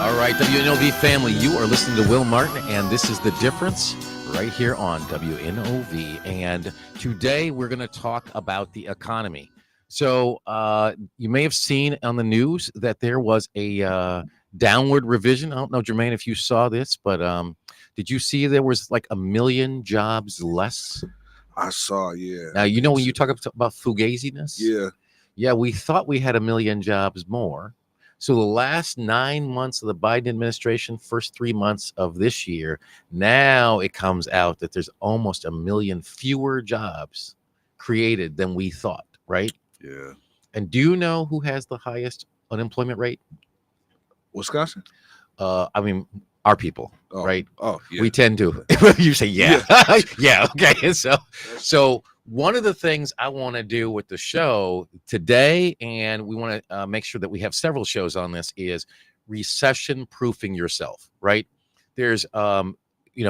All right, WNOV family, you are listening to Will Martin, and this is The Difference right here on WNOV. And today we're going to talk about the economy. So you may have seen on the news that there was a downward revision. I don't know, Jermaine, if you saw this, but did you see there was like 1 million jobs less? I saw, yeah. Now, you know, when you talk about fugaziness? Yeah, we thought we had 1 million jobs more. So the last 9 months of the Biden administration, first 3 months of this year, now it comes out that there's almost 1 million fewer jobs created than we thought, right? Yeah. And do you know who has the highest unemployment rate? Wisconsin? I mean, our people, right? Oh, yeah. We tend to. You say, yeah. Yeah, okay. So one of the things I want to do with the show today, and we want to make sure that we have several shows on this, is recession proofing yourself, right? There's,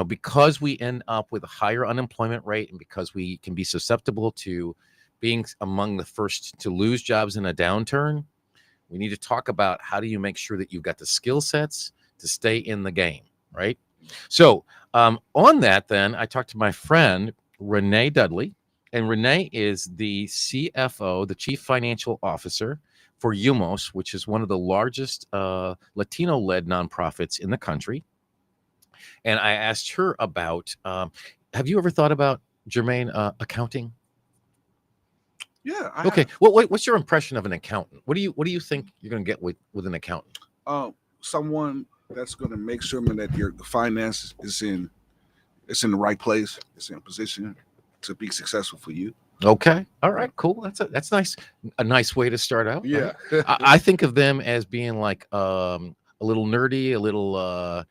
because we end up with a higher unemployment rate and because we can be susceptible to being among the first to lose jobs in a downturn, we need to talk about how do you make sure that you've got the skill sets to stay in the game, right? So on that, then, I talked to my friend, Renee Dudley. And Renee is the CFO, the Chief Financial Officer for Umos, which is one of the largest Latino-led nonprofits in the country. And I asked her about, have you ever thought about, Jermaine, accounting? Yeah. Okay. Well, what's your impression of an accountant? What do you think you're going to get with an accountant? Someone that's going to make sure that your finance is in the right place, it's in a position to be successful for you. Okay. All right. Cool. That's nice. A nice way to start out. Yeah. Right? I think of them as being like a little nerdy, a little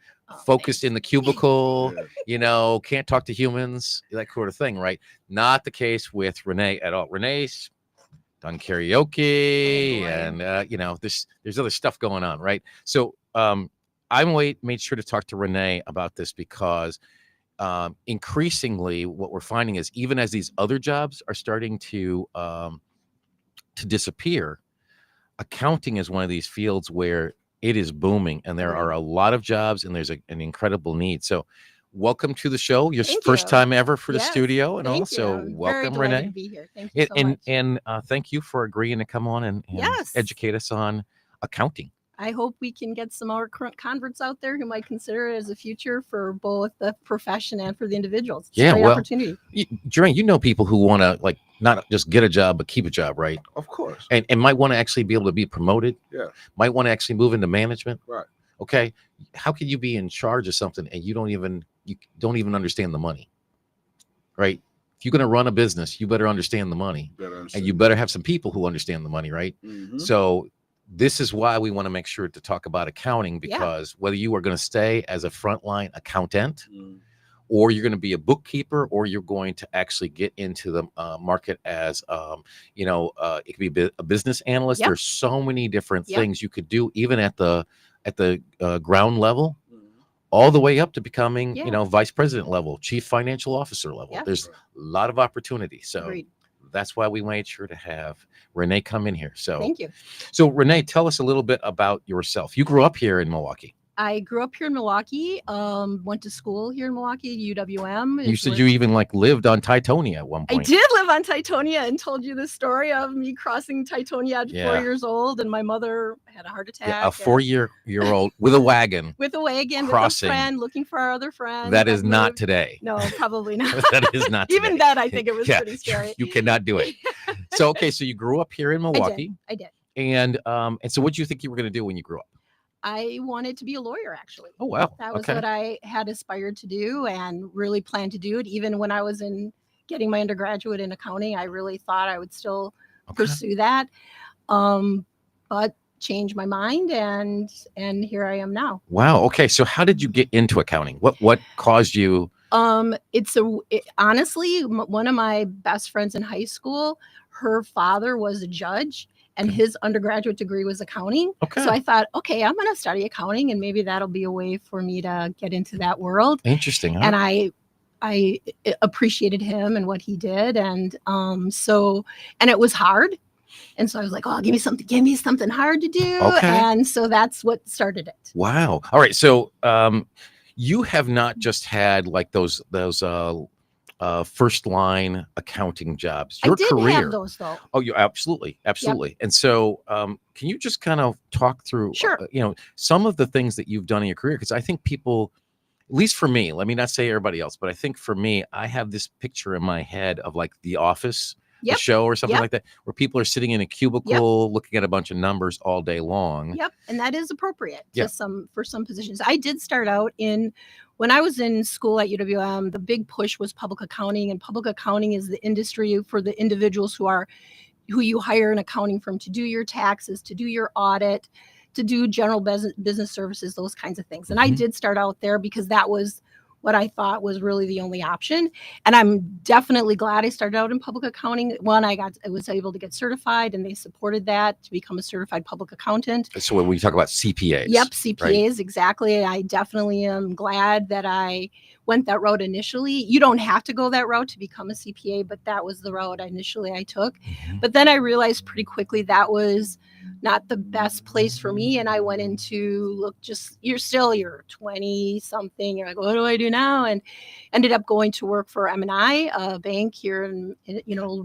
focused in the cubicle, can't talk to humans, that sort of thing, right? Not the case with Renee at all. Renee's done karaoke and, there's other stuff going on, right? So I made sure to talk to Renee about this because increasingly what we're finding is even as these other jobs are starting to disappear, accounting is one of these fields where it is booming and there are a lot of jobs and there's an incredible need. So welcome to the show. Your first time ever for the studio and all. So welcome, Renee. To be here. Thank you so much. And thank you for agreeing to come on and educate us on accounting. I hope we can get some more converts out there who might consider it as a future for both the profession and for the individuals. It's a great opportunity. Jermaine, you know people who want to like not just get a job, but keep a job, right? Of course. And might want to actually be able to be promoted. Yeah. Might want to actually move into management. Right. Okay. How can you be in charge of something and you don't even understand the money? Right. If you're going to run a business, you better understand the money. And you better have some people who understand the money, right? Mm-hmm. So this is why we want to make sure to talk about accounting, because whether you are going to stay as a frontline accountant or you're going to be a bookkeeper or you're going to actually get into the market as, it could be a business analyst. There's so many different things you could do, even at the ground level, all the way up to becoming, vice president level, chief financial officer level. There's a lot of opportunity. So Agreed. That's why we made sure to have Renee come in here. So thank you. So Renee, tell us a little bit about yourself. You grew up here in Milwaukee. I grew up here in Milwaukee, went to school here in Milwaukee, UWM. You said you even lived on Titonia at one point. I did live on Titonia and told you the story of me crossing Titonia at 4 years old, and my mother had a heart attack. Yeah, a 4-year-old with a wagon. With a wagon, crossing. With a friend, looking for our other friend. That is not today. No, probably not. That is not today. Even then, I think it was pretty scary. You cannot do it. So you grew up here in Milwaukee. I did. And so what did you think you were going to do when you grew up? I wanted to be a lawyer, actually. Oh, wow. That was what I had aspired to do and really planned to do it. Even when I was getting my undergraduate in accounting, I really thought I would still pursue that. But changed my mind and here I am now. Wow. Okay. So how did you get into accounting? What caused you? Honestly, one of my best friends in high school, her father was a judge. And his undergraduate degree was accounting. Okay. So I thought, I'm going to study accounting and maybe that'll be a way for me to get into that world. Interesting. Huh? And I appreciated him and what he did. And and it was hard. And so I was like, oh, give me something hard to do. Okay. And so that's what started it. Wow. All right. So you have not just had like those first line accounting jobs. Your I did career. have those though. Oh, you absolutely. And so, can you just kind of talk through, Sure. some of the things that you've done in your career? Because I think people, at least for me, let me not say everybody else, but I think for me, I have this picture in my head of like The Office, the Yep. show or something Yep. like that, where people are sitting in a cubicle looking at a bunch of numbers all day long. Yep, and that is appropriate Yeah. for some positions. I did start out when I was in school at UWM, the big push was public accounting, and public accounting is the industry for the individuals who you hire an accounting firm to do your taxes, to do your audit, to do general business services, those kinds of things. And I Mhm. did start out there because that was what I thought was really the only option. And I'm definitely glad I started out in public accounting. One, I was able to get certified, and they supported that to become a certified public accountant. So when we talk about CPAs. Yep, CPAs, exactly. I definitely am glad that I went that route initially. You don't have to go that route to become a CPA, but that was the route initially I took. Mhm. But then I realized pretty quickly that was not the best place for me. And I went into you're 20 something. You're like, what do I do now? And ended up going to work for M&I, a bank here in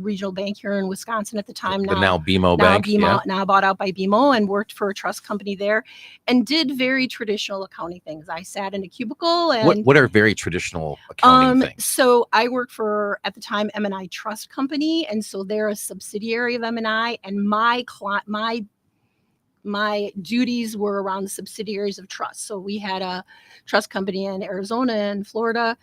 regional bank here in Wisconsin at the time. But now BMO Bank. Now bought out by BMO, and worked for a trust company there and did very traditional accounting things. I sat in a cubicle and What are very traditional accounting things? So I worked for, at the time, M&I Trust Company. And so they're a subsidiary of M&I, and my duties were around the subsidiaries of trust. So we had a trust company in Arizona and Florida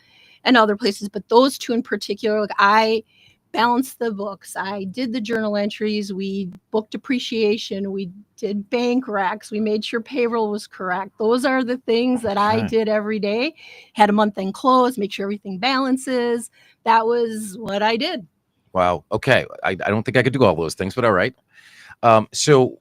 and other places, but those two in particular, like I balanced the books. I did the journal entries. We booked depreciation. We did bank recs. We made sure payroll was correct. Those are the things that I Okay. did every day. Had a month end close, make sure everything balances. That was what I did. Wow. Okay. I don't think I could do all those things, but all right. So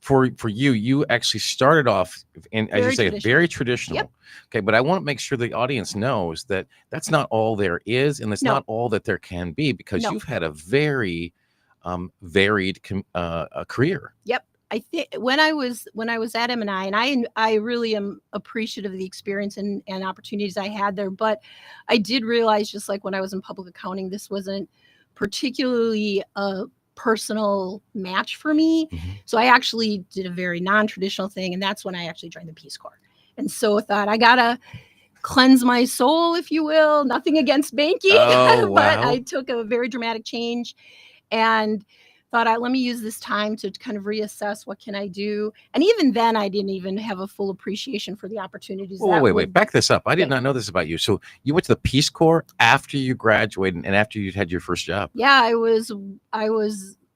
for you actually started off in, as you Very say, traditional. very traditional. Yep. Okay. But I want to make sure the audience knows that that's not all there is, and that's No. not all that there can be, because No. you've had a very varied career. Yep. I think when I was at M&I, and I really am appreciative of the experience and opportunities I had there, but I did realize, just like when I was in public accounting, this wasn't particularly a personal match for me. Mhm. So I actually did a very non-traditional thing, and that's when I actually joined the Peace Corps. And so I thought, I gotta cleanse my soul, if you will. Nothing against banking, Oh, but wow. I took a very dramatic change and thought, let me use this time to kind of reassess what can I do. And even then, I didn't even have a full appreciation for the opportunities. Whoa, wait, back this up. I did Okay. not know this about you. So you went to the Peace Corps after you graduated and after you had your first job. Yeah, I was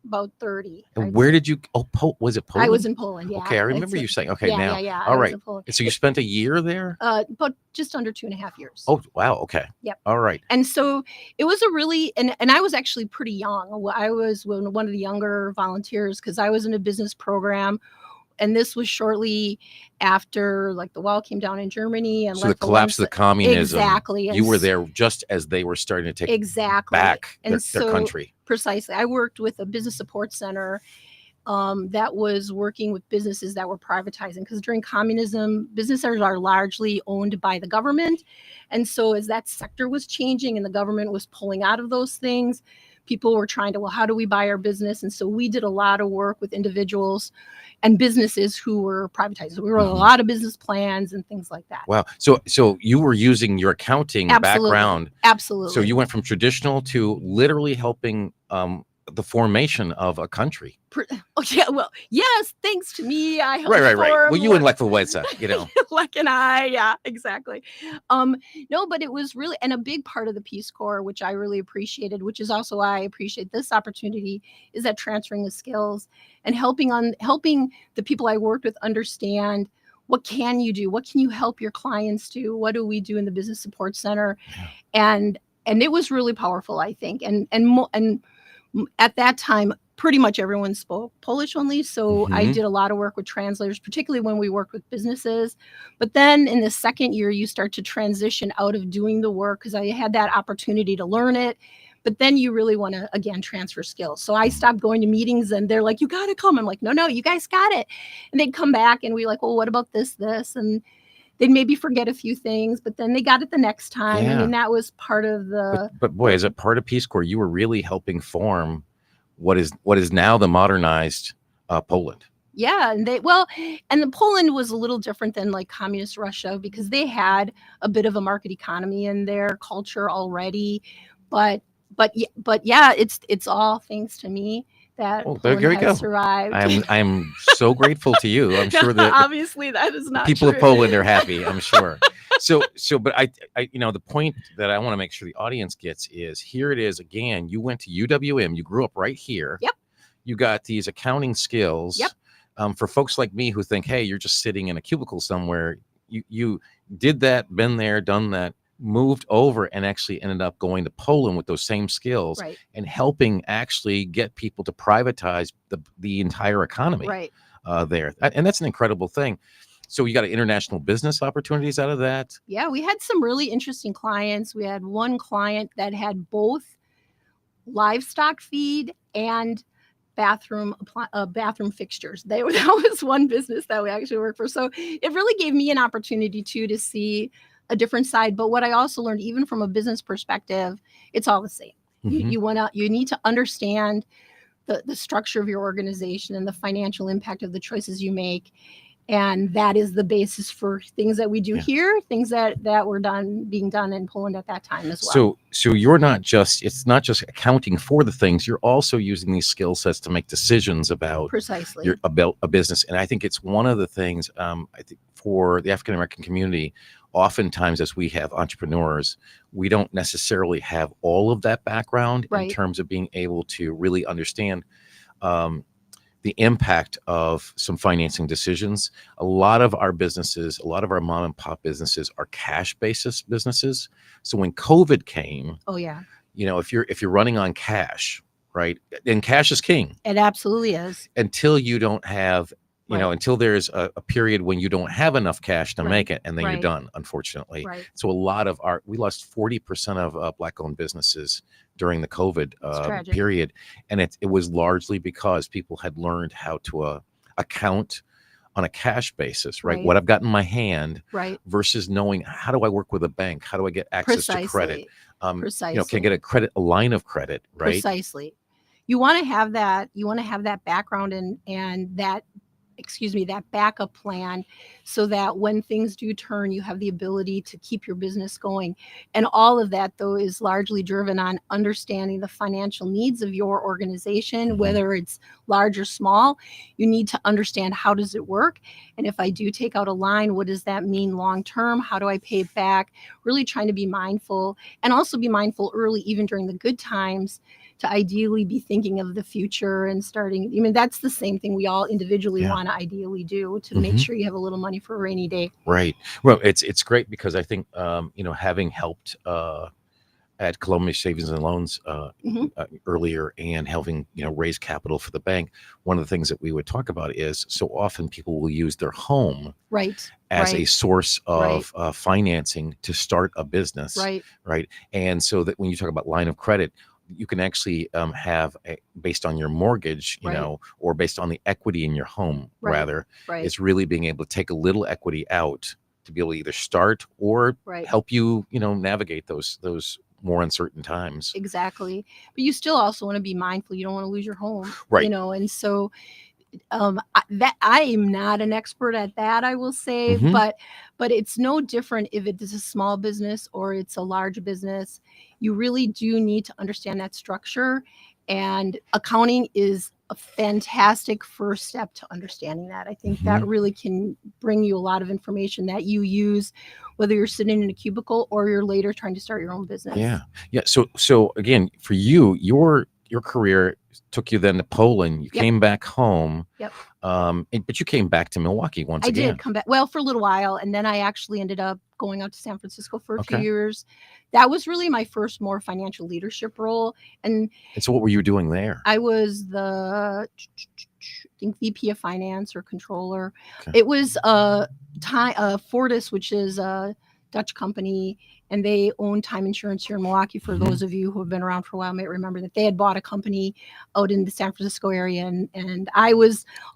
about 30. And where did you? Oh, was it Poland? I was in Poland. Yeah. Okay, I remember you saying. Okay, yeah, now. Yeah. All I was right. in Poland. And so you spent a year there? But just under 2.5 years. Oh, wow. Okay. Yep. All right. And so it was a really, and I was actually pretty young. I was one of the younger volunteers because I was in a business program. And this was shortly after, like, the wall came down in Germany, and So the collapse of the communism. Exactly. You were there just as they were starting to take back their country. Precisely. I worked with a business support center that was working with businesses that were privatizing, because during communism, businesses are largely owned by the government. And so as that sector was changing and the government was pulling out of those things, people were trying to, well, how do we buy our business? And so we did a lot of work with individuals and businesses who were privatized. So we wrote a lot of business plans and things like that. Wow. So you were using your accounting background. Absolutely. So you went from traditional to literally helping the formation of a country. Oh yeah, well, yes, thanks to me, I helped Right. form Well, you and Lech Wałęsa, Lech and I, yeah, exactly. No, but it was really, and a big part of the Peace Corps, which I really appreciated, which is also why I appreciate this opportunity, is that transferring the skills and helping the people I worked with understand, what can you do? What can you help your clients do? What do we do in the Business Support Center? Yeah. And it was really powerful, I think. And at that time, pretty much everyone spoke Polish only. So I did a lot of work with translators, particularly when we worked with businesses. But then in the second year, you start to transition out of doing the work, because I had that opportunity to learn it, But then you really want to, again, transfer skills. So I stopped going to meetings and they're like, you got to come. I'm like, no, you guys got it. And they'd come back and we like, well, what about this? And they'd maybe forget a few things, but then they got it the next time. I Yeah. mean, that was part of the. But boy, as a part of Peace Corps, you were really helping form what is now the modernized Poland. Yeah, and the Poland was a little different than like communist Russia because they had a bit of a market economy in their culture already, but yeah, it's all thanks to me that Oh, there Poland you go. has survived. I'm so grateful to you. I'm sure that obviously that is not people true. of Poland are happy. I'm sure. But I the point that I want to make sure the audience gets is here it is again. You went to UWM. You grew up right here. Yep. You got these accounting skills. Yep. For folks like me who think, hey, you're just sitting in a cubicle somewhere, you did that, been there, done that, moved over, and actually ended up going to Poland with those same skills, Right. and helping actually get people to privatize the entire economy Right. there. And that's an incredible thing. So you got international business opportunities out of that? Yeah, we had some really interesting clients. We had one client that had both livestock feed and bathroom fixtures. That was one business that we actually worked for. So it really gave me an opportunity too to see a different side. But what I also learned, even from a business perspective, it's all the same. Mhm. You need to understand the structure of your organization and the financial impact of the choices you make. And that is the basis for things that we do here, things that were being done in Poland at that time as well. So it's not just accounting for the things, you're also using these skill sets to make decisions about Precisely. about a business. And I think it's one of the things, I think for the African American community, oftentimes as we have entrepreneurs, we don't necessarily have all of that background in Right. terms of being able to really understand the impact of some financing decisions. A lot of our businesses, a lot of our mom and pop businesses are cash basis businesses. So when COVID came, Oh yeah, if you're running on cash, right? And cash is king it absolutely is. until you don't have, Right. until there's a period when you don't have enough cash to Right. make it, and then you're Right. done, unfortunately. Right. So we lost 40% of Black-owned businesses during the COVID tragic. period. And it was largely because people had learned how to account on a cash basis, right? Right. What I've got in my hand Right. versus knowing how do I work with a bank? How do I get access to credit? Precisely. Can I get a line of credit, right? Precisely. You want to have that. You want to have that background and that backup plan so that when things do turn, you have the ability to keep your business going. And all of that, though, is largely driven on understanding the financial needs of your organization, whether it's large or small. You need to understand how does it work? And if I do take out a line, what does that mean long term? How do I pay it back? Really trying to be mindful and also be mindful early, even during the good times, to ideally be thinking of the future and starting. I mean, that's the same thing we all individually want to ideally do to make sure you have a little money for a rainy day. Right. Well, it's great because I think, having helped at Columbia Savings and Loans earlier and helping, raise capital for the bank, one of the things that we would talk about is so often people will use their home as a source of financing to start a business. Right. And so that when you talk about line of credit, you can actually have based on your mortgage, or based on the equity in your home, rather, it's really being able to take a little equity out to be able to either start or help you, navigate those more uncertain times. Exactly. But you still also want to be mindful. You don't want to lose your home, right? And so I am not an expert at that, I will say, but it's no different if it is a small business or it's a large business. You really do need to understand that structure, and accounting is a fantastic first step to understanding that. I think that really can bring you a lot of information that you use, whether you're sitting in a cubicle or you're later trying to start your own business. Yeah. So again, for you, your career took you then to Poland. You came back home. But you came back to Milwaukee once again. I did come back, well, for a little while, and then I actually ended up going out to San Francisco for a few years. That was really my first more financial leadership role. And so what were you doing there? I was the VP of finance or controller. It was Fortis, which is Dutch company, and they own Time Insurance here in Milwaukee. For Mhm. those of you who have been around for a while might remember that they had bought a company out in the San Francisco area, and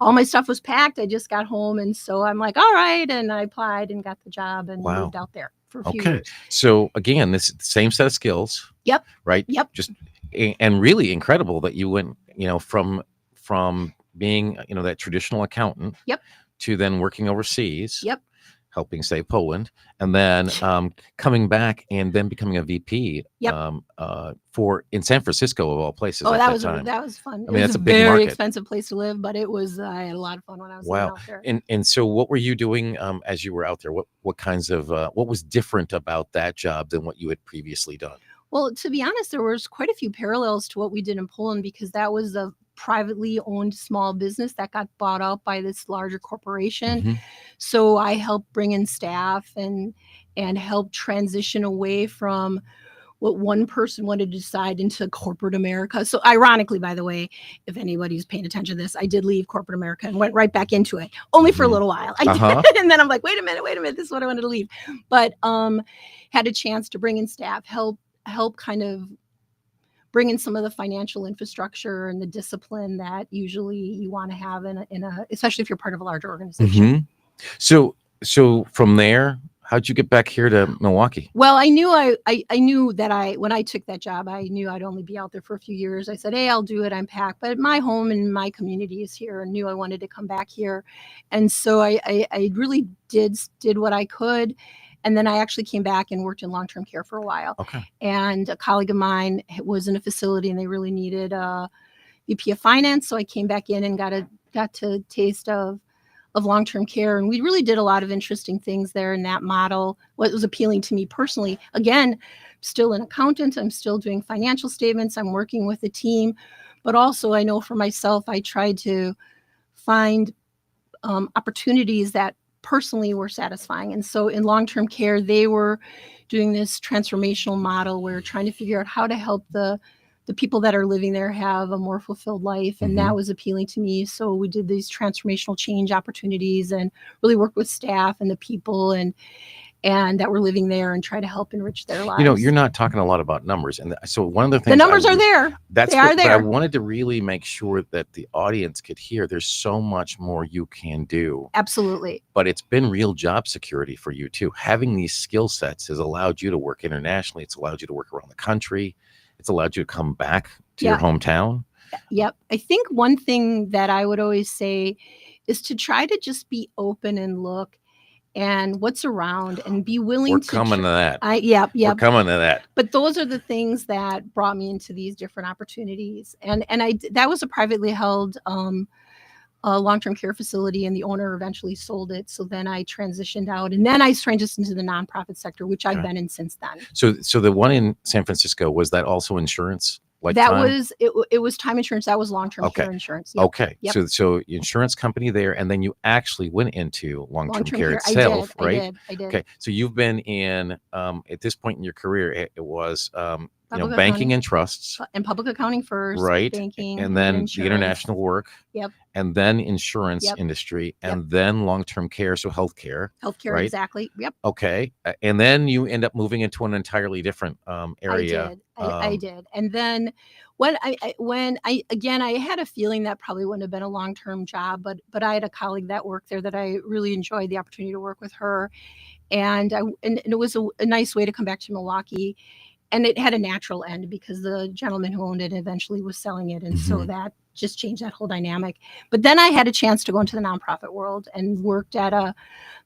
all my stuff was packed. I just got home, and so I'm like, all right, and I applied and got the job and Wow. moved out there for a few Okay. years. So again, this same set of skills. Yep. Right. Yep. Just and really incredible that you went, from being, that traditional accountant. Yep. To then working overseas. Yep. Helping save Poland, and then coming back and then becoming a VP. Yep. In San Francisco of all places. Oh, at that time. was fun. I mean, it was that's a a big very market. expensive place to live, but I had a lot of fun when I was living out there. And so what were you doing as you were out there? What kinds of what was different about that job than what you had previously done? Well, to be honest, there was quite a few parallels to what we did in Poland, because that was a privately owned small business that got bought out by this larger corporation. Mhm. So I helped bring in staff and help transition away from what one person wanted to decide into corporate America. So ironically, by the way, if anybody's paying attention to this, I did leave corporate America and went right back into it, only for a little while. I did. And then I'm like, wait a minute, this is what I wanted to leave. But had a chance to bring in staff, help kind of bring in some of the financial infrastructure and the discipline that usually you want to have in a especially if you're part of a larger organization. Mm-hmm. So from there, how'd you get back here to Milwaukee? Well, I knew I knew that when I took that job, I knew I'd only be out there for a few years. I said, hey, I'll do it. I'm packed. But my home and my community is here, and knew I wanted to come back here. And so I really did what I could. And then I actually came back and worked in long-term care for a while. Okay. And a colleague of mine was in a facility, and they really needed a VP of finance. So I came back in and got to taste of long-term care. And we really did a lot of interesting things there in that model. What was appealing to me personally, again, still an accountant, I'm still doing financial statements, I'm working with a team, but also I know for myself, I tried to find opportunities that personally were satisfying. And so in long-term care, they were doing this transformational model where trying to figure out how to help the people that are living there have a more fulfilled life. And that was appealing to me. So we did these transformational change opportunities and really worked with staff and the people and that were living there and try to help enrich their lives. You're not talking a lot about numbers. And so one of the things the numbers are there. They are there. But I wanted to really make sure that the audience could hear there's so much more you can do. Absolutely. But it's been real job security for you too. Having these skill sets has allowed you to work internationally. It's allowed you to work around the country. It's allowed you to come back to your hometown. Yep. I think one thing that I would always say is to try to just be open and look and what's around and be willing We're to coming to that. Yep. We're coming to that. But those are the things that brought me into these different opportunities. And that was a privately held long-term care facility, and the owner eventually sold it. So then I transitioned out, and then I transitioned to the nonprofit sector, which I've been in since then. So the one in San Francisco, was that also insurance? That was it was Time Insurance. That was long-term care insurance. Yep. Okay. Yep. So insurance company there, and then you actually went into long-term care itself, right? I did. Okay. So you've been in at this point in your career, it was banking and trusts, and public accounting first, right? Banking, and then the international work, and then insurance industry, and then long-term care, so healthcare, right? Exactly. Yep. Okay, and then you end up moving into an entirely different area. I did, and then when I had a feeling that probably wouldn't have been a long-term job, but I had a colleague that worked there that I really enjoyed the opportunity to work with her, and it was a nice way to come back to Milwaukee. And it had a natural end because the gentleman who owned it eventually was selling it. And so that just changed that whole dynamic. But then I had a chance to go into the nonprofit world and worked at a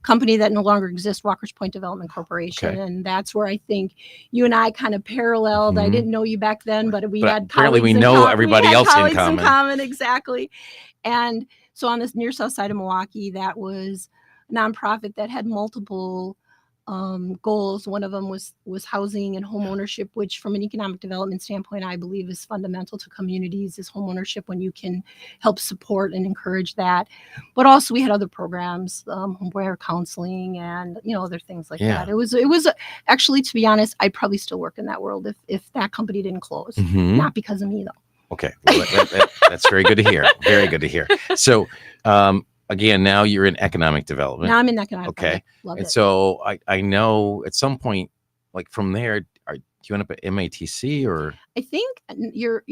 company that no longer exists, Walker's Point Development Corporation. Okay. And that's where I think you and I kind of paralleled. I didn't know you back then, but we had apparently we know everybody else in common. Exactly. And so on this near south side of Milwaukee, that was a nonprofit that had multiple goals. One of them was housing and home ownership, which from an economic development standpoint, I believe is fundamental to communities, is home ownership, when you can help support and encourage that. But also we had other programs, homeware counseling and, other things like that. It was actually, to be honest, I'd probably still work in that world if that company didn't close, not because of me though. Okay. Well, that's very good to hear. Very good to hear. So, again, now you're in economic development. Now I'm in economic. Okay. Love And it. so I know at some point, like from there, do you end up at MATC or? I think you're.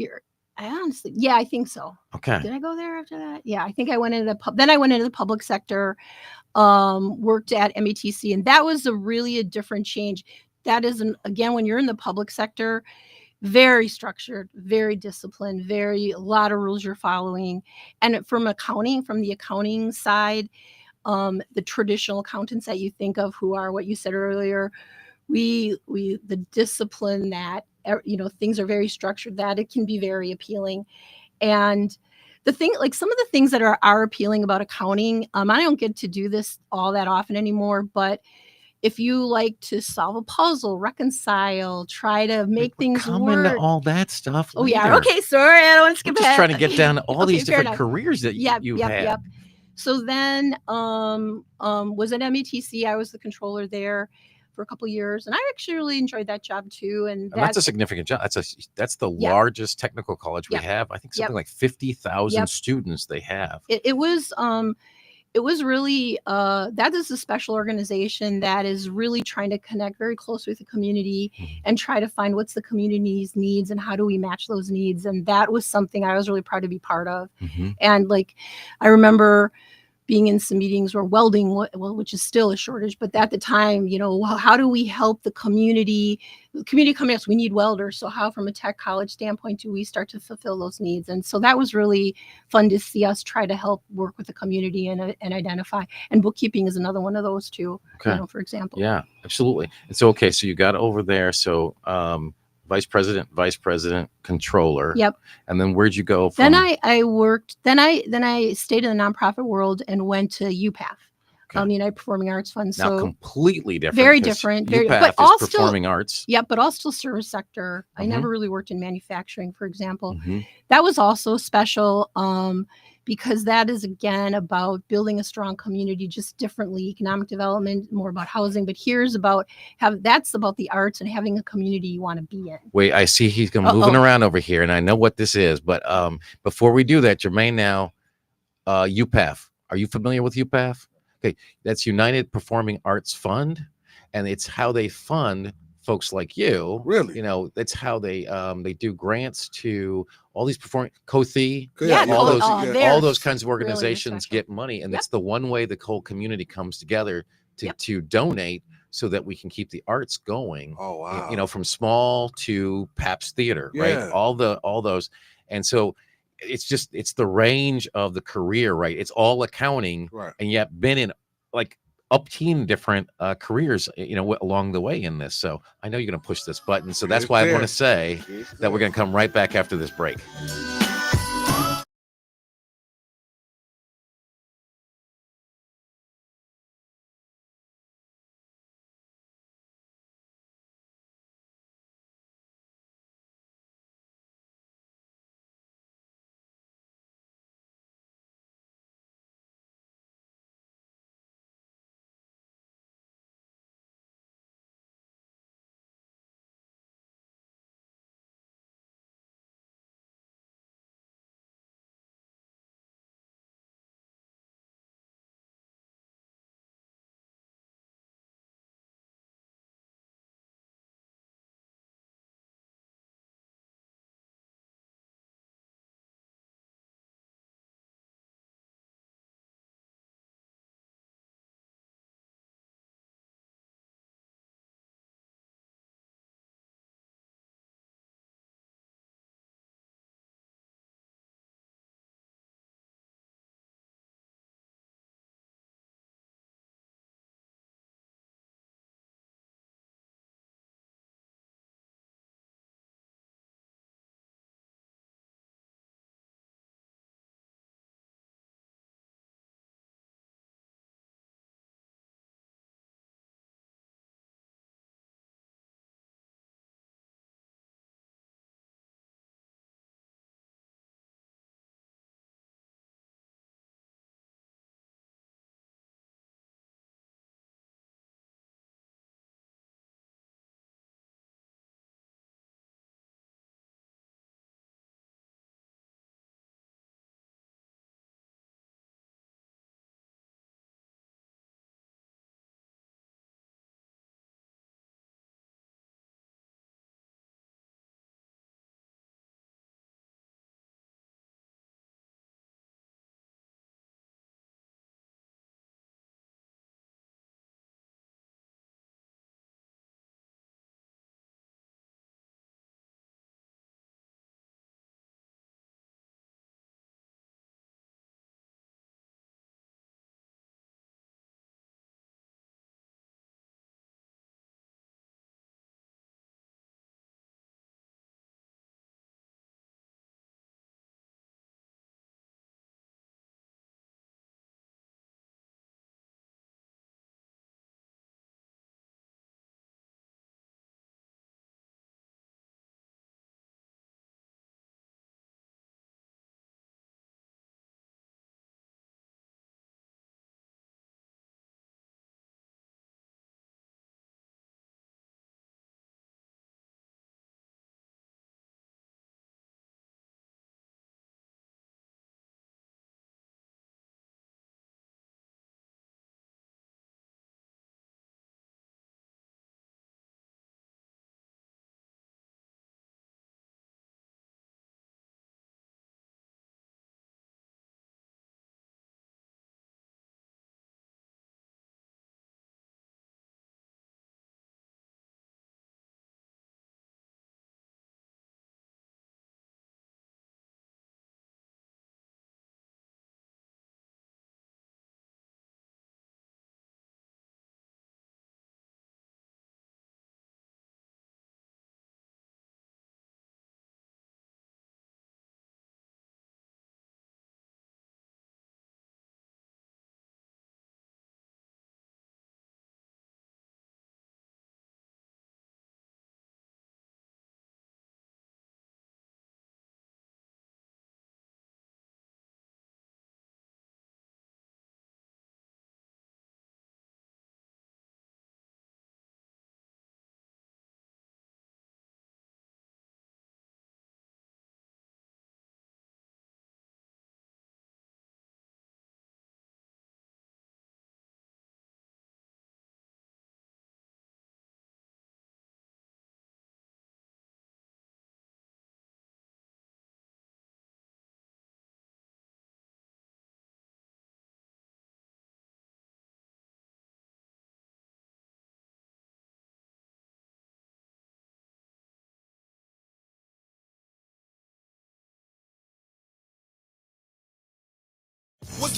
I honestly, yeah, I think so. Okay. Did I go there after that? Yeah, I think I went into then I went into the public sector, worked at METC, and that was a different change. That is again, when you're in the public sector, very structured, very disciplined, a lot of rules you're following. And from the accounting side, the traditional accountants that you think of, who are what you said earlier, the discipline that, things are very structured, that it can be very appealing. And some of the things that are appealing about accounting, I don't get to do this all that often anymore, but if you like to solve a puzzle, reconcile, try to make things come into work. all that stuff Oh yeah. later. Okay. Sorry. I don't want to skip I'm just ahead. trying to get down to all Okay, these fair different enough. careers that you've had. Yep. So then, was at METC. I was the controller there for a couple years, and I actually really enjoyed that job too. And that's a significant job. That's the largest technical college we have. I think something like 50,000 students they have. It was really that is a special organization that is really trying to connect very closely with the community and try to find what's the community's needs and how do we match those needs. And that was something I was really proud to be part of. And I remember being in some meetings where welding, which is still a shortage, but at the time, how do we help the community? The community coming to us, we need welders. So how, from a tech college standpoint, do we start to fulfill those needs? And so that was really fun to see us try to help work with the community and identify. And bookkeeping is another one of those too. Okay. For example. Yeah, absolutely. And so, so you got over there. So, vice president, controller. Yep. And then where'd you go from? Then I worked. Then I stayed in the nonprofit world and went to UPAF, United Performing Arts Fund. Now So completely different. Very different. UPAF is performing arts. Yep, but all still service sector. I never really worked in manufacturing, for example. Mm-hmm. That was also special. Because that is again about building a strong community, just differently. Economic development, more about housing, but that's about the arts and having a community you want to be in. Wait, I see he's moving around over here, and I know what this is. But before we do that, Jermaine, now UPAF. Are you familiar with UPAF? Okay, that's United Performing Arts Fund, and it's how they fund folks like you. Really? That's how they do grants to all these performing COTHI, all those kinds of organizations get money, and that's the one way the whole community comes together to donate so that we can keep the arts going. Oh wow! From small to Pabst Theater, right? All those, and so it's the range of the career, right? It's all accounting, right? And yet been in upteen different careers, along the way in this. So I know you're going to push this button. So that's why I want to say that we're going to come right back after this break.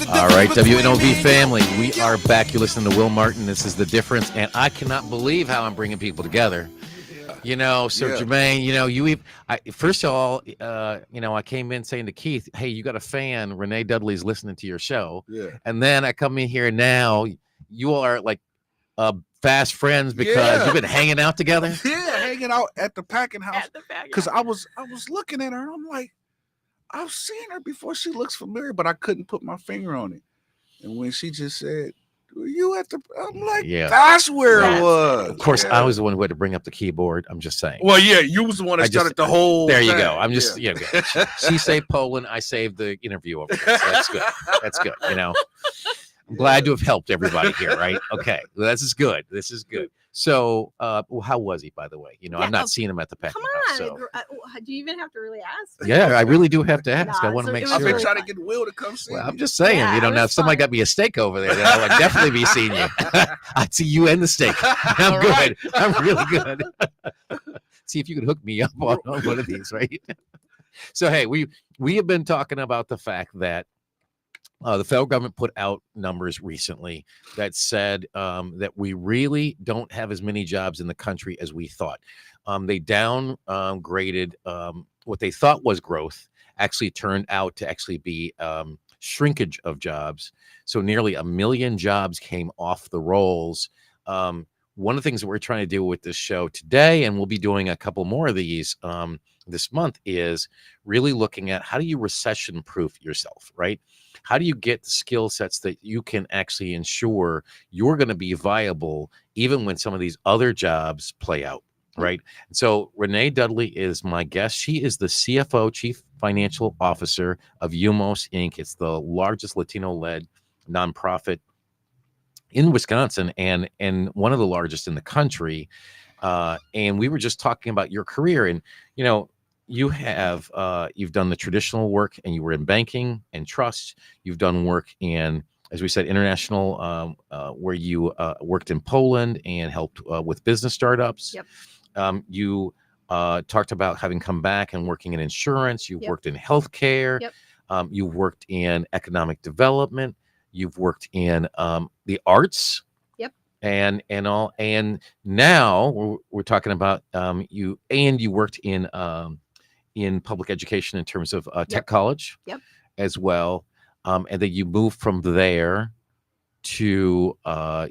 All right, WNOV family, we are back. You're listening to Will Martin. This is The Difference, and I cannot believe how I'm bringing people together. You know, so Yeah. Jermaine, you know, first of all, you know, I came in saying to Keith, hey, you got a fan, Renee Dudley's listening to your show. Yeah. And then I come in here now, you are like fast friends because you've been hanging out together. Yeah, hanging out at the packing house. Because I was looking at her and I'm like, I've seen her before. She looks familiar, but I couldn't put my finger on it. And when she just said, "Were you at the?" I'm like, that's where it was. Of course, I was the one who had to bring up the keyboard. I'm just saying. Well, yeah, you was the one that started the whole. There you thing. go. I'm just She saved Poland. I saved the interview over there. So that's good. That's good. You know, I'm glad to have helped everybody here. Right? Okay, well, this is good. This is good. So, how was he, by the way? You know, I've not seen him at the packing house. So. Do you even have to really ask? Yeah, I really do have to ask. I want to make sure. I've been trying to get Will to come see. Well, I'm just saying, you know, now if somebody got me a steak over there, then I would definitely be seeing you. I'd see you and the steak. I'm good. Right. I'm really good. See if you could hook me up on one of these, right? So, hey, we have been talking about the fact that the federal government put out numbers recently that said that we really don't have as many jobs in the country as we thought. They downgraded what they thought was growth, actually turned out to actually be shrinkage of jobs. So nearly 1 million jobs came off the rolls. One of the things that we're trying to do with this show today, and we'll be doing a couple more of these this month, is really looking at how do you recession-proof yourself, right? How do you get the skill sets that you can actually ensure you're going to be viable even when some of these other jobs play out, right? And so Renee Dudley is my guest. She is the CFO, Chief Financial Officer of Umos, Inc. It's the largest Latino-led nonprofit in Wisconsin and one of the largest in the country. And we were just talking about your career, and you know, you have you've done the traditional work, and you were in banking and trust. You've done work in, as we said, international, where you worked in Poland and helped with business startups. Yep. You talked about having come back and working in insurance. You've worked in healthcare. Yep. You've worked in economic development. You've worked in the arts. And all, and now we're talking about you worked in public education in terms of tech college as well, and then you moved from there to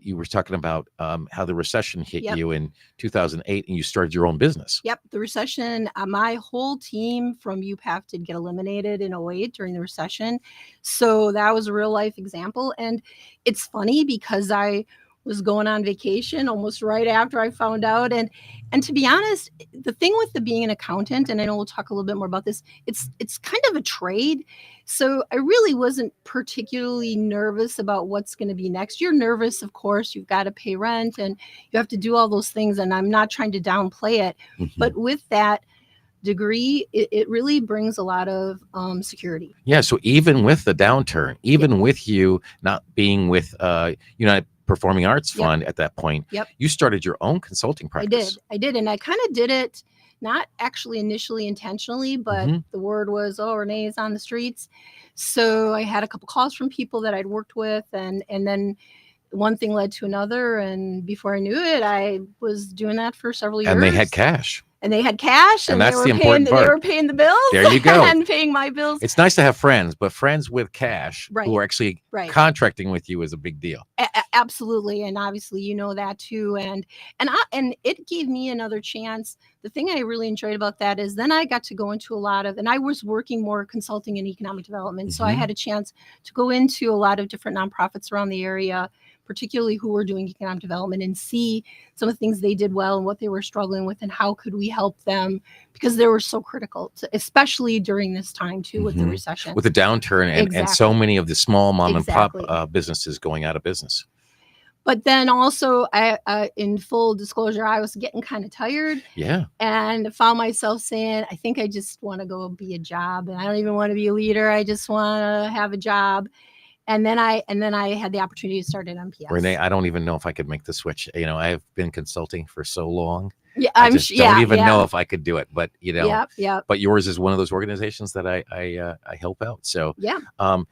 you were talking about how the recession hit you in 2008 and you started your own business. The recession, my whole team from UPAF did get eliminated in 2008 during the recession, so that was a real life example. And it's funny because I was going on vacation almost right after I found out. And to be honest, the thing with being an accountant, and I know we'll talk a little bit more about this, it's kind of a trade. So I really wasn't particularly nervous about what's going to be next. You're nervous, of course, you've got to pay rent and you have to do all those things. And I'm not trying to downplay it, but with that degree, it really brings a lot of security. Yeah. So even with the downturn, even with you not being with United Performing Arts Fund at that point, you started your own consulting practice. I did. And I kind of did it, not actually initially intentionally, but the word was, oh, Renee's on the streets. So I had a couple calls from people that I'd worked with, and then one thing led to another. And before I knew it, I was doing that for several years. And they had cash. And they had cash, and that's they were paying the bills. There you go. And paying my bills. It's nice to have friends, but friends with cash who are actually contracting with you is a big deal. Absolutely, and obviously you know that too. And it gave me another chance. The thing I really enjoyed about that is then I got to go into a lot of, and I was working more consulting in economic development, so I had a chance to go into a lot of different nonprofits around the area, particularly who were doing economic development, and see some of the things they did well and what they were struggling with and how could we help them, because they were so critical, especially during this time too, with the recession. With the downturn and so many of the small mom and pop businesses going out of business. But then also, in full disclosure, I was getting kind of tired. And found myself saying, I think I just want to go be a job, and I don't even want to be a leader. I just want to have a job. And then I had the opportunity to start at MPS. Renee, I don't even know if I could make the switch. You know, I've been consulting for so long. Yeah, I just don't even know yeah. if I could do it, but Yep. but yours is one of those organizations that I help out. So Yeah.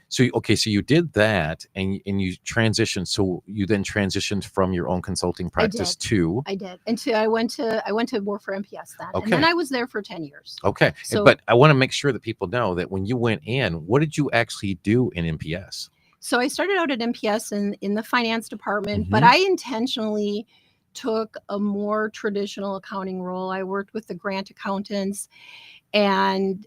so you did that and you transitioned. So you then transitioned from your own consulting practice to I did. And I went to work for MPS then. And then Okay. I was there for 10 years. Okay. So But I want to make sure that people know that when you went in, what did you actually do in MPS? So I started out at MPS in the finance department, but Mhm. I intentionally took a more traditional accounting role. I worked with the grant accountants, and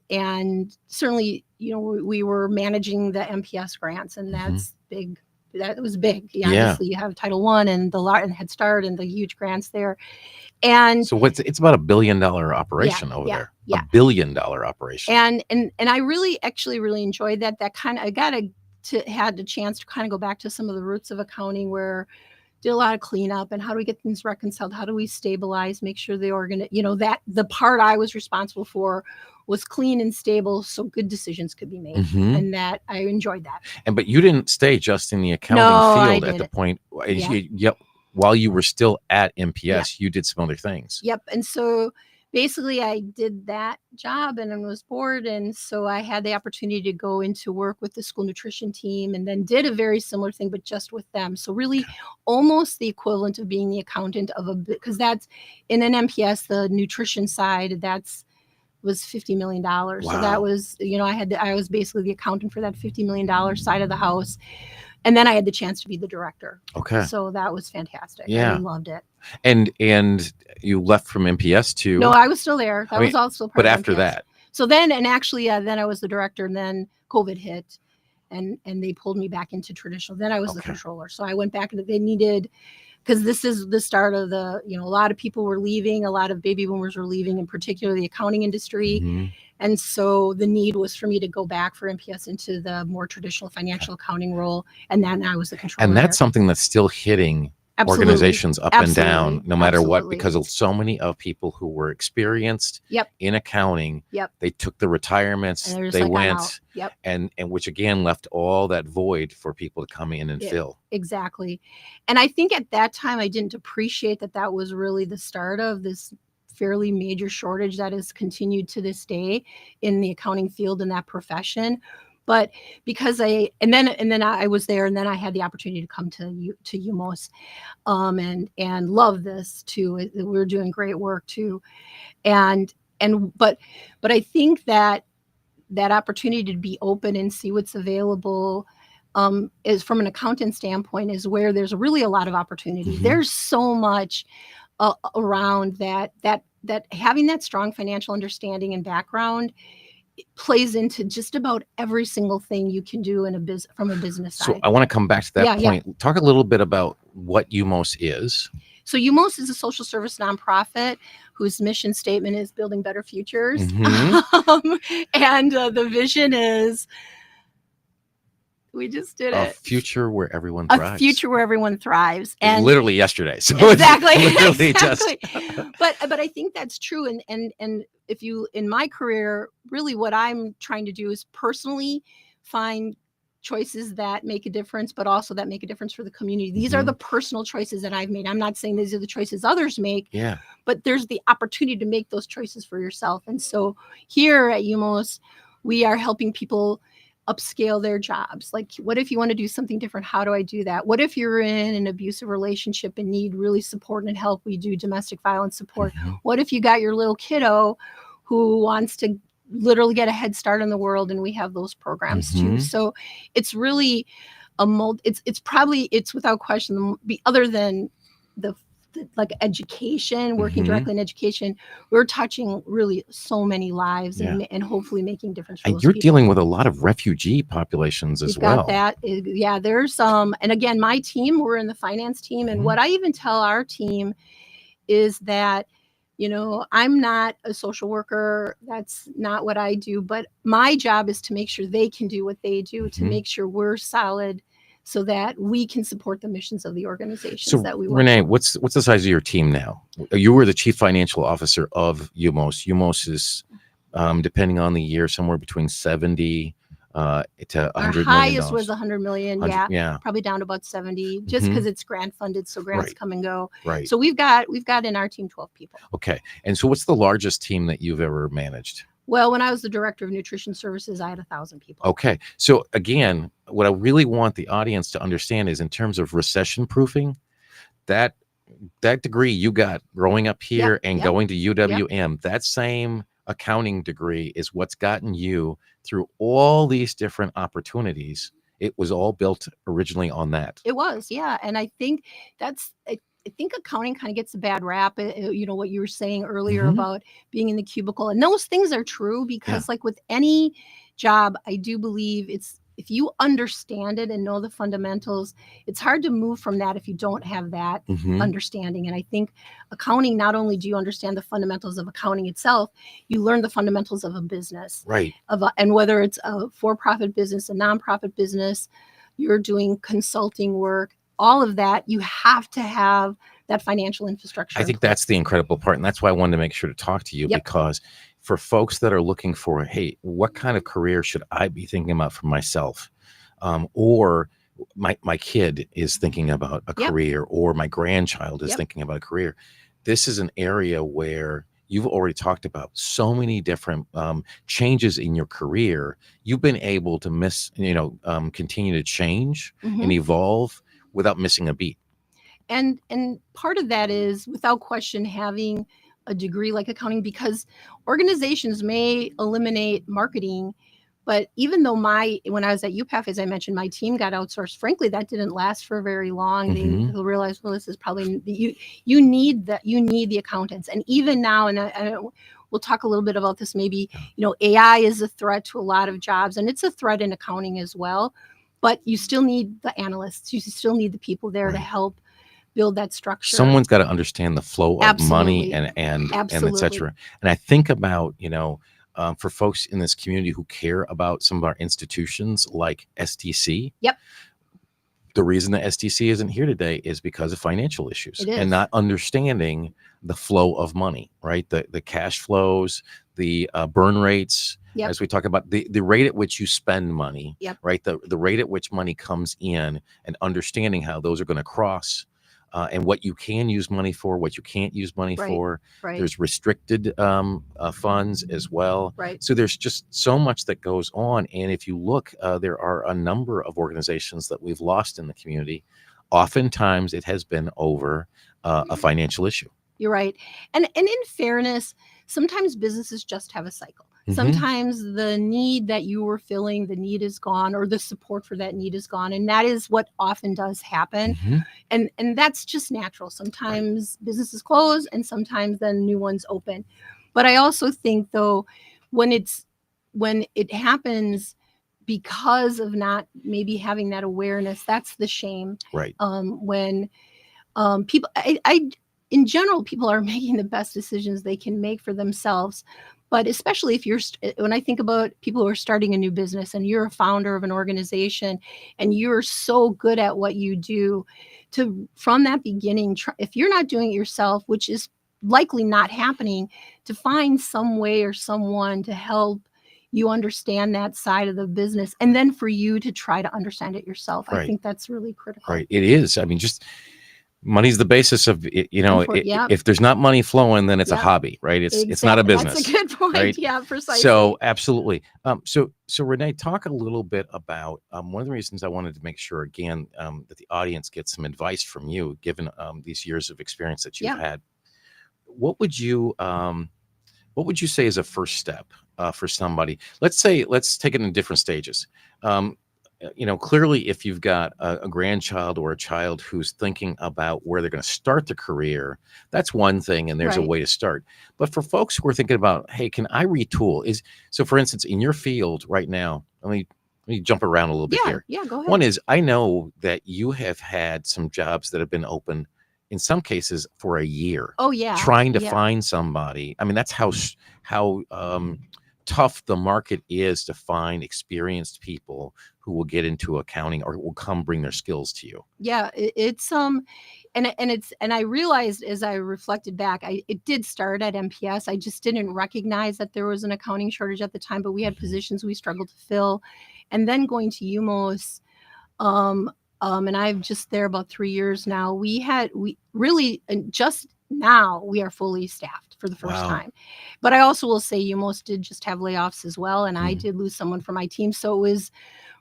certainly, we were managing the MPS grants, and Mhm. that's big. That was big. Yeah, Yeah. obviously you have Title I and and Head Start and the huge grants there. And So it's about $1 billion operation over there. yeah. $1 billion operation. And I really actually really enjoyed that. That kind of had a chance to kind of go back to some of the roots of accounting, where did a lot of cleanup and how do we get things reconciled? How do we stabilize, make sure that the part I was responsible for was clean and stable so good decisions could be made. Mhm. And that I enjoyed that. But you didn't stay just in the accounting field at the point. Yeah. While you were still at MPS, you did some other things. Yep. And so basically I did that job and I was bored. And so I had the opportunity to go into work with the school nutrition team, and then did a very similar thing, but just with them. So really almost the equivalent of being the accountant because that's in an MPS, the nutrition side, was $50 million. Wow. So that was, I was basically the accountant for that $50 million side of the house. And then I had the chance to be the director. Okay. So that was fantastic. Yeah. I loved it. And you left from MPS to No, I was still there. That was also part but of after MPS. that. So then, and actually, then I was the director, and then COVID hit, and they pulled me back into traditional. Then I was the controller. So I went back, and they needed, because this is the start of a lot of people were leaving, a lot of baby boomers were leaving, in particular the accounting industry. Mm-hmm. And so the need was for me to go back for MPS into the more traditional financial accounting role. And then I was the controller. And that's something that's still hitting organizations up and down, no matter what, because of so many of people who were experienced in accounting. They took the retirements, they went, and which again left all that void for people to come in and fill. Exactly. And I think at that time I didn't appreciate that was really the start of this fairly major shortage that has continued to this day in the accounting field in that profession. But because and then I was there, and then I had the opportunity to come to Umos, and love this too. We're doing great work too, but I think that opportunity to be open and see what's available is, from an accountant standpoint, is where there's really a lot of opportunity. Mm-hmm. There's so much around that having that strong financial understanding and background plays into just about every single thing you can do from a business side. So I want to come back to that point. Yeah. Talk a little bit about what Umos is. So Umos is a social service nonprofit whose mission statement is building better futures. Mm-hmm. And the vision is, we just did a future where everyone thrives. A future where everyone thrives. And literally yesterday. So exactly. It's literally exactly. But I think that's true. And if you, in my career, really what I'm trying to do is personally find choices that make a difference, but also that make a difference for the community. These are the personal choices that I've made. I'm not saying these are the choices others make, but there's the opportunity to make those choices for yourself. And so here at Umos, we are helping people upscale their jobs. Like, what if you want to do something different? How do I do that? What if you're in an abusive relationship and need really support and help? We do domestic violence support. Mm-hmm. What if you got your little kiddo who wants to literally get a head start in the world? And we have those programs too. So it's really it's without question, other than the like education, working directly in education, we're touching really so many lives and hopefully making a difference. And you're dealing with a lot of refugee populations as well. Got that. Yeah, there's and again, my team, we're in the finance team, and what I even tell our team is that, I'm not a social worker. That's not what I do, but my job is to make sure they can do what they do, to make sure we're solid, so that we can support the missions of the organizations that we work. Renee, what's the size of your team now? You were the chief financial officer of Umos. Umos is, depending on the year, somewhere between 70 to Our $100 million. highest was 100 million. 100 Yeah, yeah. probably down to about 70, just because it's grant funded, so grants Right. come and go. Right. So we've got in our team 12 people. Okay. And so what's the largest team that you've ever managed? Well, when I was the director of nutrition services, I had 1,000 people. Okay. So again, what I really want the audience to understand is in terms of recession proofing, that degree you got growing up here and going to UWM, that same accounting degree is what's gotten you through all these different opportunities. It was all built originally on that. It was, yeah. And I think I think accounting kind of gets a bad rap. You know, what you were saying earlier about being in the cubicle, and those things are true because like with any job, I do believe if you understand it and know the fundamentals, it's hard to move from that if you don't have that understanding. And I think accounting, not only do you understand the fundamentals of accounting itself, you learn the fundamentals of a business. Right. And whether it's a for-profit business, a nonprofit business, you're doing consulting work, all of that, you have to have that financial infrastructure. I think that's the incredible part. And that's why I wanted to make sure to talk to you, because for folks that are looking for, hey, what kind of career should I be thinking about for myself? Or my kid is thinking about a career, or my grandchild is thinking about a career. This is an area where you've already talked about so many different changes in your career. You've been able to continue to change and evolve without missing a beat. And part of that is, without question, having a degree like accounting, because organizations may eliminate marketing. But even though when I was at UPAF, as I mentioned, my team got outsourced, frankly, that didn't last for very long. They realized, well, this is probably, you need the accountants. And even now, and we'll talk a little bit about this, maybe, AI is a threat to a lot of jobs, and it's a threat in accounting as well. But you still need the analysts. You still need the people there to help build that structure. Someone's got to understand the flow of money and et cetera. And I think about, for folks in this community who care about some of our institutions like STC. The reason that STC isn't here today is because of financial issues and not understanding the flow of money, right? The cash flows, the burn rates, as we talk about the rate at which you spend money, right? The rate at which money comes in, and understanding how those are going to cross. And what you can use money for, what you can't use money for. There's restricted funds as well. So there's just so much that goes on. And if you look, there are a number of organizations that we've lost in the community. Oftentimes it has been over a financial issue. You're right. And in fairness, sometimes businesses just have a cycle. Sometimes the need that you were filling, the need is gone, or the support for that need is gone. And that is what often does happen. And that's just natural. Sometimes businesses close and sometimes then new ones open. But I also think, though, when it happens because of not maybe having that awareness, that's the shame. When people, in general, people are making the best decisions they can make for themselves. But especially when I think about people who are starting a new business and you're a founder of an organization and you're so good at what you do, from that beginning, if you're not doing it yourself, which is likely not happening, to find some way or someone to help you understand that side of the business, and then for you to try to understand it yourself. I think that's really critical. It is. I mean, just money's the basis of it, if there's not money flowing, then it's a hobby, right? It's not a business. That's a good point. Right? Yeah, precisely. So absolutely. So Renee, talk a little bit about one of the reasons I wanted to make sure again that the audience gets some advice from you, given these years of experience that you've had. What would you say is a first step for somebody? Let's take it in different stages. Clearly, if you've got a grandchild or a child who's thinking about where they're going to start their career, that's one thing, and there's a way to start. But for folks who are thinking about, hey, can I retool? So, for instance, in your field right now, let me jump around a little bit here. Yeah, go ahead. One is, I know that you have had some jobs that have been open, in some cases, for a year. Oh, yeah. Trying to find somebody. I mean, that's how tough the market is to find experienced people who will get into accounting or will come bring their skills to you? Yeah, it's and I realized as I reflected back, it did start at MPS. I just didn't recognize that there was an accounting shortage at the time, but we had positions we struggled to fill. And then going to Umos, and I'm just there about 3 years now. We really, and just now we are fully staffed for the first Wow. time. But I also will say Umos did just have layoffs as well, and I did lose someone from my team. So it was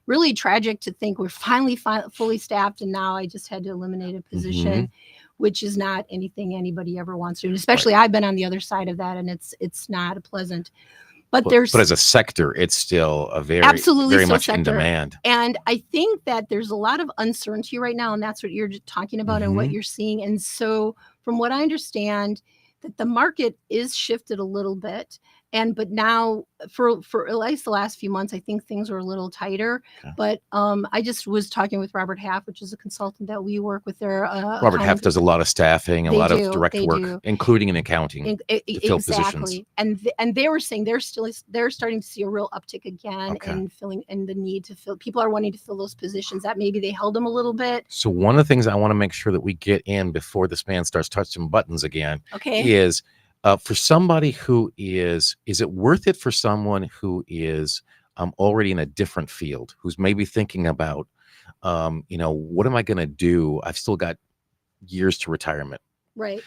really tragic to think we're finally fully staffed, and now I just had to eliminate a position, which is not anything anybody ever wants to do. And especially I've been on the other side of that, and it's not pleasant. But there's but as a sector, it's still a absolutely very so much in sector. demand. And I think that there's a lot of uncertainty right now, and that's what you're talking about and what you're seeing. And so from what I understand, that the market is shifted a little bit. But now for at least the last few months, I think things are a little tighter. Okay. But I just was talking with Robert Half, which is a consultant that we work with there. Robert Half does a lot of staffing, a lot of direct work, including in accounting, to fill positions. And they were saying they're starting to see a real uptick again in filling, and the need to fill. People are wanting to fill those positions that maybe they held them a little bit. So one of the things I want to make sure that we get in before this man starts touching buttons again is for somebody who is it worth it for someone who is already in a different field, who's maybe thinking about, what am I going to do? I've still got years to retirement. Right.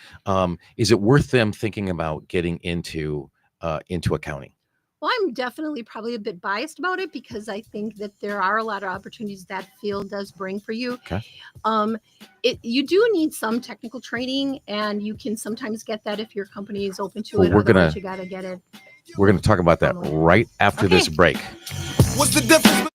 Is it worth them thinking about getting into accounting? Well, I'm definitely probably a bit biased about it because I think that there are a lot of opportunities that field does bring for you. Okay. You do need some technical training, and you can sometimes get that if your company is open to it. Well, Otherwise, you got to get it. We're going to talk about that right after this break. What's the difference?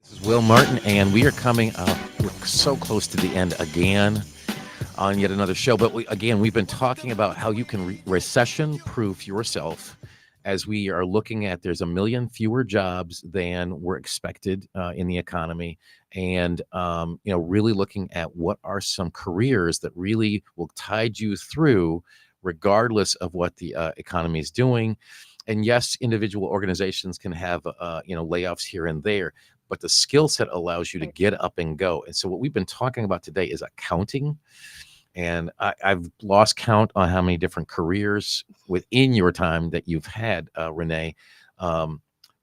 This is Will Martin, and we are coming up. We're so close to the end again on yet another show. But we've been talking about how you can recession-proof yourself as we are looking at there's 1 million fewer jobs than were expected in the economy. And, really looking at what are some careers that really will tide you through regardless of what the economy is doing. And yes, individual organizations can have, layoffs here and there, but the skill set allows you to get up and go. And so what we've been talking about today is accounting. And I've lost count on how many different careers within your time that you've had, Renee.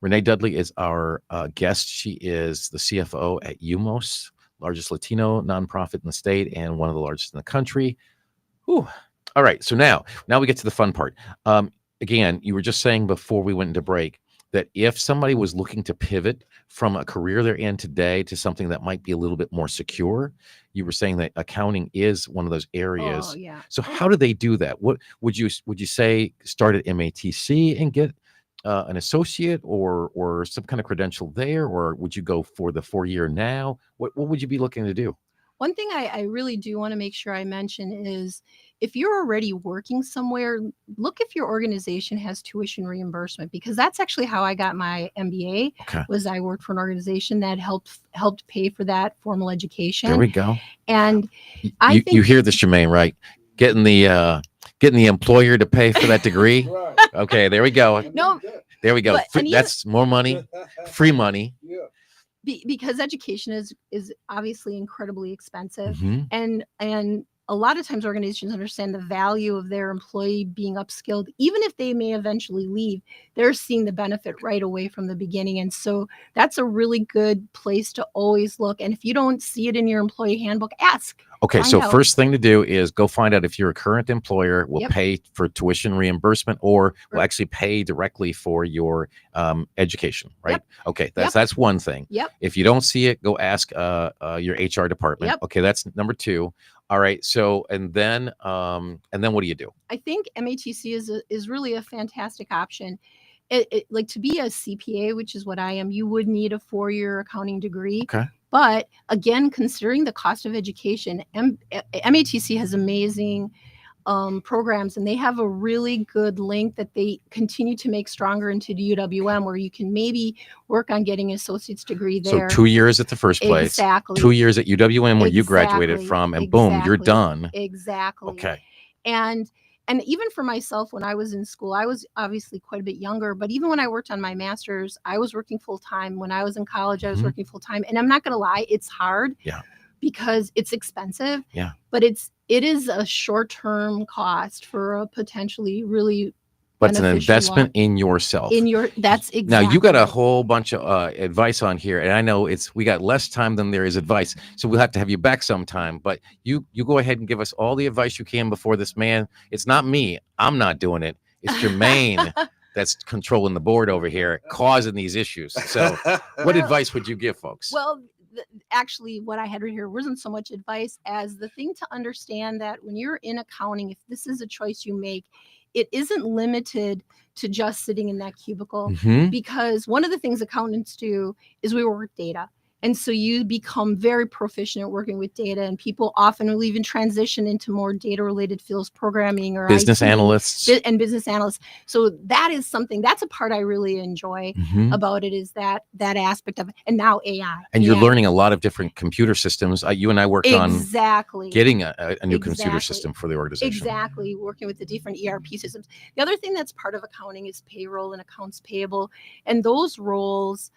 Renee Dudley is our guest. She is the CFO at Umos, largest Latino nonprofit in the state and one of the largest in the country. Whew. All right. So now we get to the fun part. Again, you were just saying before we went into break that if somebody was looking to pivot from a career they're in today to something that might be a little bit more secure, you were saying that accounting is one of those areas. Oh, yeah. So how do they do that? What would you say start at MATC and get an associate or some kind of credential there, or would you go for the 4-year now? What would you be looking to do? One thing I really do want to make sure I mention is if you're already working somewhere, look if your organization has tuition reimbursement, because that's actually how I got my MBA. Okay. Was I worked for an organization that helped pay for that formal education. There we go. And I think you hear this, Jermaine, right? Getting the employer to pay for that degree. Right. Okay, there we go. No, there we go. but- That's more money, free money. Yeah. because education is obviously incredibly expensive, Mhm. and a lot of times organizations understand the value of their employee being upskilled. Even if they may eventually leave, they're seeing the benefit right away from the beginning. And so that's a really good place to always look. And if you don't see it in your employee handbook, ask. Okay, Find so out. first thing to do is go find out if your current employer will Yep. pay for tuition reimbursement or will Right. actually pay directly for your education, right? Yep. Okay, Yep. that's one thing. Yep. If you don't see it, go ask your HR department. Yep. Okay, that's number 2. All right, so and then what do you do? I think MATC is really a fantastic option. Like to be a CPA, which is what I am, you would need a 4-year accounting degree. Okay. But again, considering the cost of education, MATC has amazing programs, and they have a really good link that they continue to make stronger into the UWM, where you can maybe work on getting an associate's degree there. So 2 years at the first place, Exactly. 2 years at UWM where you graduated Exactly. from, and boom, you're Exactly. done. Exactly. Okay. And even for myself, when I was in school, I was obviously quite a bit younger, but even when I worked on my master's, I was working full time. When I was in college, I was Mhm. working full time. And I'm not going to lie, it's hard. Yeah. Because it's expensive. Yeah. But it is a short-term cost for a potentially really But it's an beneficial investment in yourself. that's exactly. Now you got a right. whole bunch of advice on here, and I know we got less time than there is advice, so we'll have to have you back sometime. But you go ahead and give us all the advice you can before this man. It's not me. I'm not doing it. It's Jermaine that's controlling the board over here, causing these issues. So, what advice would you give folks? Well, actually, what I had right here wasn't so much advice as the thing to understand that when you're in accounting, if this is a choice you make, it isn't limited to just sitting in that cubicle, Mhm. because one of the things accountants do is we work with data. And so you become very proficient at working with data, and people often will even transition into more data related fields, programming or Business IT, analysts. and business analysts. So that's a part I really enjoy Mhm. about it, is that aspect of it. And now AI. And you're learning a lot of different computer systems. You and I worked on Exactly. getting a new computer Exactly. system for the organization. Exactly. Working with the different ERP systems. The other thing that's part of accounting is payroll and accounts payable. And those roles,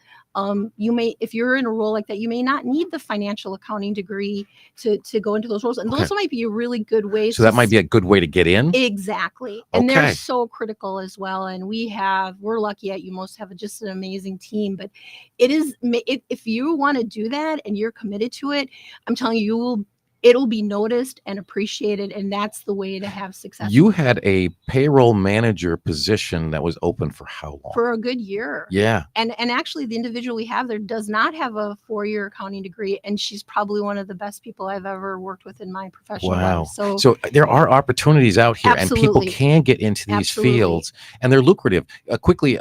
you may, if you're in a role like that, you may not need the financial accounting degree to go into those roles. And those might be a really good way. So that might be a good way to get in. Exactly. And Okay. they're so critical as well. And we're lucky at Umos have just an amazing team, but if you want to do that and you're committed to it, I'm telling you, it'll be noticed and appreciated, and that's the way to have success. You had a payroll manager position that was open for how long? For a good year. Yeah. And actually the individual we have there does not have a 4-year accounting degree, and she's probably one of the best people I've ever worked with in my professional life. So there are opportunities out here, and people Absolutely. can get into these Absolutely. fields, and they're lucrative. Quickly,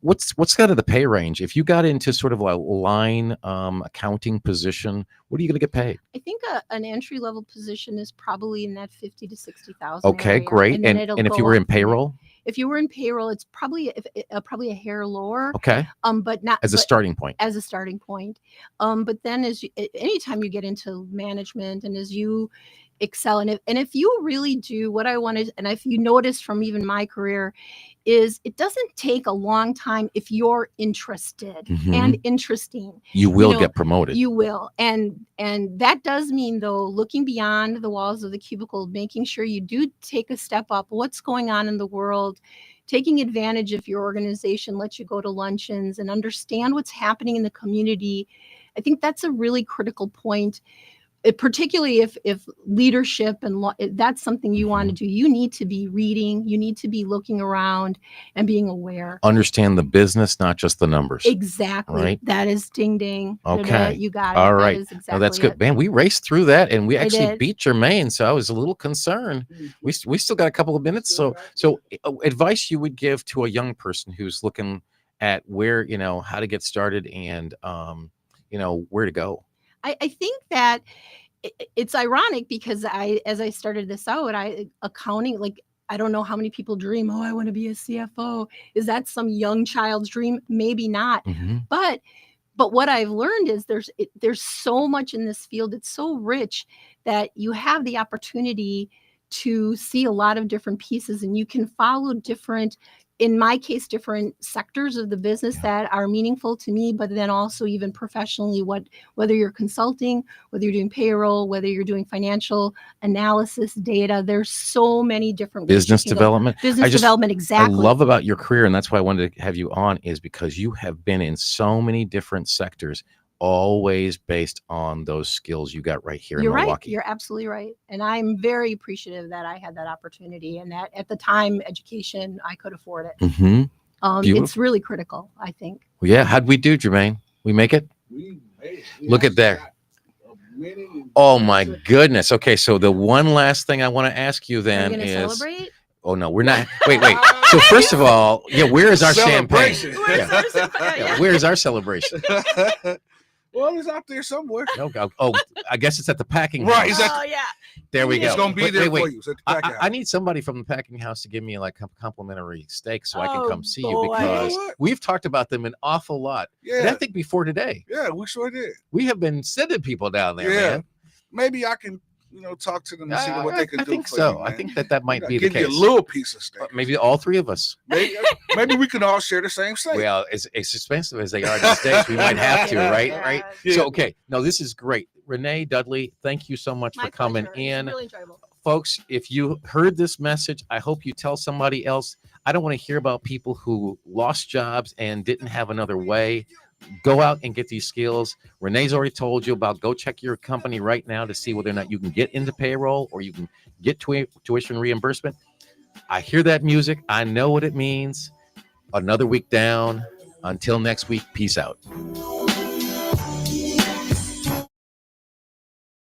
what's kind of the pay range if you got into sort of a line accounting position? What are you going to get paid? I think an entry level position is probably in that 50 to 60,000. Okay, area, great. then And it'll if you go were in up from there. payroll, If you were in payroll, it's probably a hair lower. okay, But not as a but starting point. as a starting point. But then anytime you get into management and as you excel, and if you really do what I wanted, and if you notice from even my career, is it doesn't take a long time if you're interested Mhm. and interesting. You will know, get promoted. You will. And that does mean, though, looking beyond the walls of the cubicle, making sure you do take a step up. What's going on in the world? Taking advantage of your organization lets you go to luncheons and understand what's happening in the community. I think that's a really critical point. Particularly if leadership and that's something you want to do, you need to be reading, you need to be looking around and being aware. Understand the business, not just the numbers. Exactly. Right. That is ding ding. Okay. You got it. All That right. is exactly No, that's good, it. man. We raced through that, and we actually did. beat Jermaine, so I was a little concerned. We still got a couple of minutes. So advice you would give to a young person who's looking at where how to get started and where to go. I think that it's ironic because as I started this out, accounting, like, I don't know how many people dream, oh, I want to be a CFO. Is that some young child's dream? Maybe not. Mhm. But what I've learned is there's so much in this field. It's so rich that you have the opportunity to see a lot of different pieces, and you can follow different, in my case, different sectors of the business that are meaningful to me, but then also even professionally, whether you're consulting, whether you're doing payroll, whether you're doing financial analysis, data, there's so many different ways Business you can go. development. Business development, exactly. I love about your career, and that's why I wanted to have you on, is because you have been in so many different sectors, always based on those skills you got right here in Milwaukee. Right. You're absolutely right. And I'm very appreciative that I had that opportunity, and that at the time, education, I could afford it. Mm-hmm. It's really critical, I think. Well, yeah. How'd we do, Jermaine? We make it? We made it. We Look at actually there. got a minute and Oh 30 my seconds. goodness. Okay, so the one last thing I want to ask you Are then you going to is celebrate? oh no, we're not. Wait. So first of all, where is our champagne? Celebration. Yeah, where is our celebration? Well, it's out there somewhere. Oh, I guess it's at the packing Right, house. it's at Oh, yeah. There we go. It's gonna be there for you. It's at the I packing house. need somebody from the packing house to give me like a complimentary steak so I can Oh, come see you, boy. because You know what? we've talked about them an awful lot. And I Yeah, think before today, yeah, we sure did. we have been sending people down there, Yeah. man. Maybe I can, talk to them and see what they can I do think for so. you, I man. think that might be the give case. you a little piece of steak. Maybe all three of us. Maybe we can all share the same steak. Well, as expensive as they are these days, we might have to, right? Yeah. Right. Yeah. So, okay. No, this is great. Renee Dudley, thank you so much My for coming pleasure. It's in. really enjoyable. Folks, if you heard this message, I hope you tell somebody else. I don't want to hear about people who lost jobs and didn't have another way. Go out and get these skills. Renee's already told you about, go check your company right now to see whether or not you can get into payroll or you can get tuition reimbursement. I hear that music. I know what it means. Another week down. Until next week, peace out.